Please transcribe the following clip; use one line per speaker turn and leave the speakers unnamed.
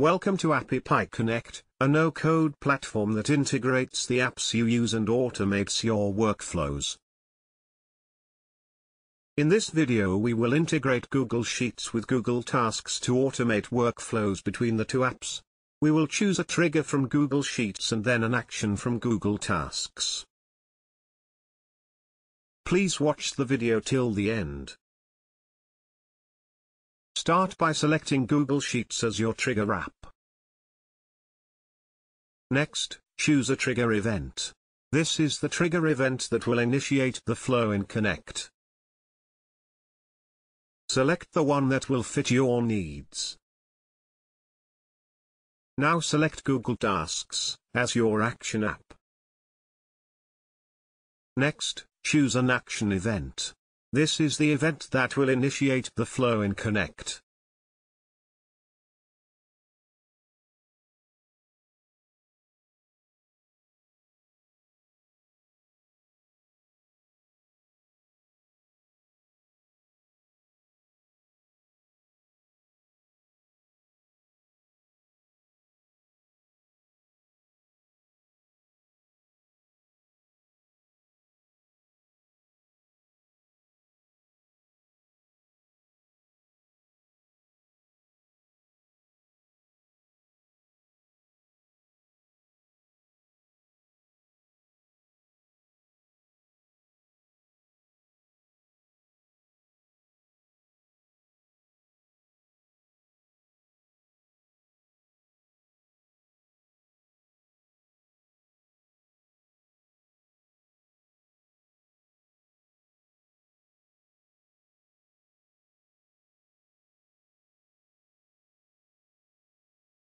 Welcome to AppyPie Connect, a no-code platform that integrates the apps you use and automates your workflows. In this video we will integrate Google Sheets with Google Tasks to automate workflows between the two apps. We will choose a trigger from Google Sheets and then an action from Google Tasks. Please watch the video till the end. Start by selecting Google Sheets as your trigger app. Next, choose a trigger event. This is the trigger event that will initiate the flow in Connect. Select the one that will fit your needs. Now select Google Tasks as your action app. Next, choose an action event. This is the event that will initiate the flow in Connect.